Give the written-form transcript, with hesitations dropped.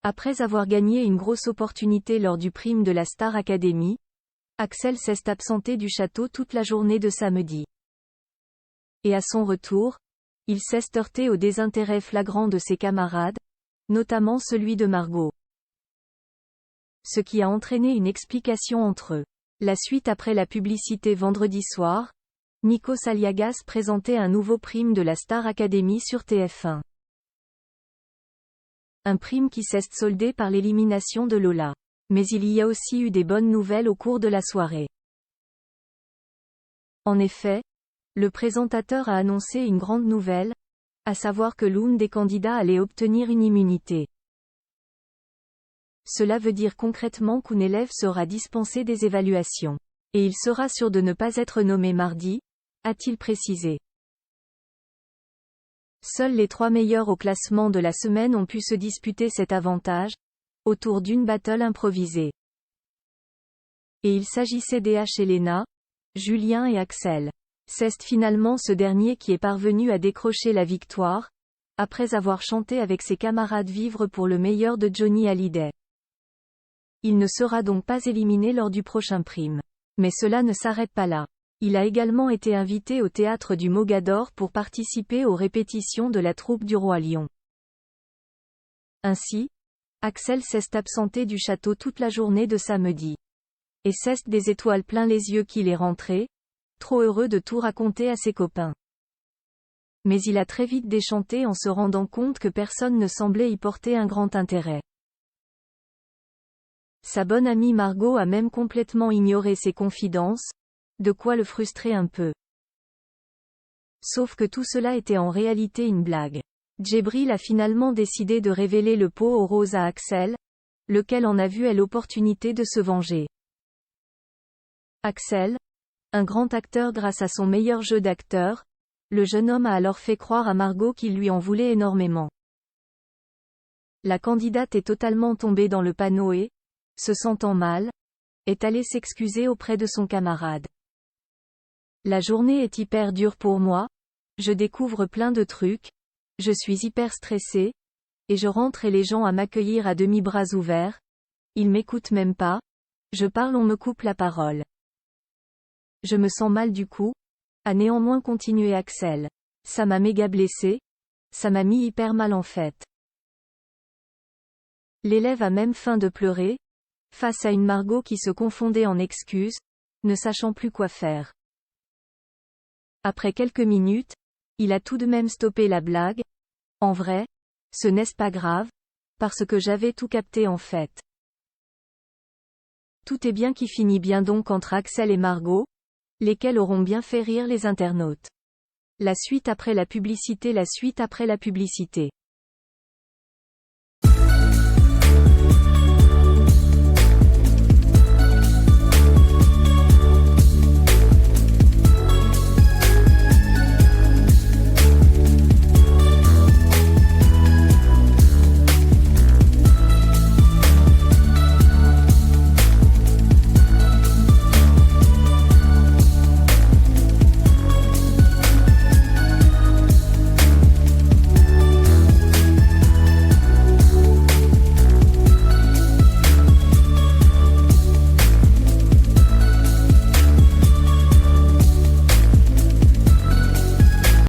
Après avoir gagné une grosse opportunité lors du prime de la Star Academy, Axel s'est absenté du château toute la journée de samedi. Et à son retour, il s'est heurté au désintérêt flagrant de ses camarades, notamment celui de Margot. Ce qui a entraîné une explication entre eux. La suite après la publicité vendredi soir, Nikos Aliagas présentait un nouveau prime de la Star Academy sur TF1. Un prime qui s'est soldé par l'élimination de Lola. Mais il y a aussi eu des bonnes nouvelles au cours de la soirée. En effet, le présentateur a annoncé une grande nouvelle, à savoir que l'une des candidats allait obtenir une immunité. Cela veut dire concrètement qu'un élève sera dispensé des évaluations. Et il sera sûr de ne pas être nommé mardi, a-t-il précisé. Seuls les 3 meilleurs au classement de la semaine ont pu se disputer cet avantage, autour d'une battle improvisée. Et il s'agissait d'H. Elena, Julien et Axel. C'est finalement ce dernier qui est parvenu à décrocher la victoire, après avoir chanté avec ses camarades Vivre pour le meilleur de Johnny Hallyday. Il ne sera donc pas éliminé lors du prochain prime. Mais cela ne s'arrête pas là. Il a également été invité au théâtre du Mogador pour participer aux répétitions de la troupe du Roi Lion. Ainsi, Axel s'est absenté du château toute la journée de samedi. Et s'est des étoiles plein les yeux qu'il est rentré, trop heureux de tout raconter à ses copains. Mais il a très vite déchanté en se rendant compte que personne ne semblait y porter un grand intérêt. Sa bonne amie Margot a même complètement ignoré ses confidences, de quoi le frustrer un peu. Sauf que tout cela était en réalité une blague. Djibril a finalement décidé de révéler le pot aux roses à Axel, lequel en a vu l'opportunité de se venger. Axel, un grand acteur grâce à son meilleur jeu d'acteur, le jeune homme a alors fait croire à Margot qu'il lui en voulait énormément. La candidate est totalement tombée dans le panneau et, se sentant mal, est allée s'excuser auprès de son camarade. La journée est hyper dure pour moi, je découvre plein de trucs, je suis hyper stressée, et je rentre et les gens à m'accueillir à demi-bras ouverts, ils m'écoutent même pas, je parle on me coupe la parole. Je me sens mal du coup, a néanmoins continué Axel. Ça m'a méga blessé, ça m'a mis hyper mal en fait. L'élève a même faim de pleurer, face à une Margot qui se confondait en excuses, ne sachant plus quoi faire. Après quelques minutes, il a tout de même stoppé la blague. En vrai, ce n'est pas grave, parce que j'avais tout capté en fait. Tout est bien qui finit bien donc entre Axel et Margot, lesquels auront bien fait rire les internautes. La suite après la publicité.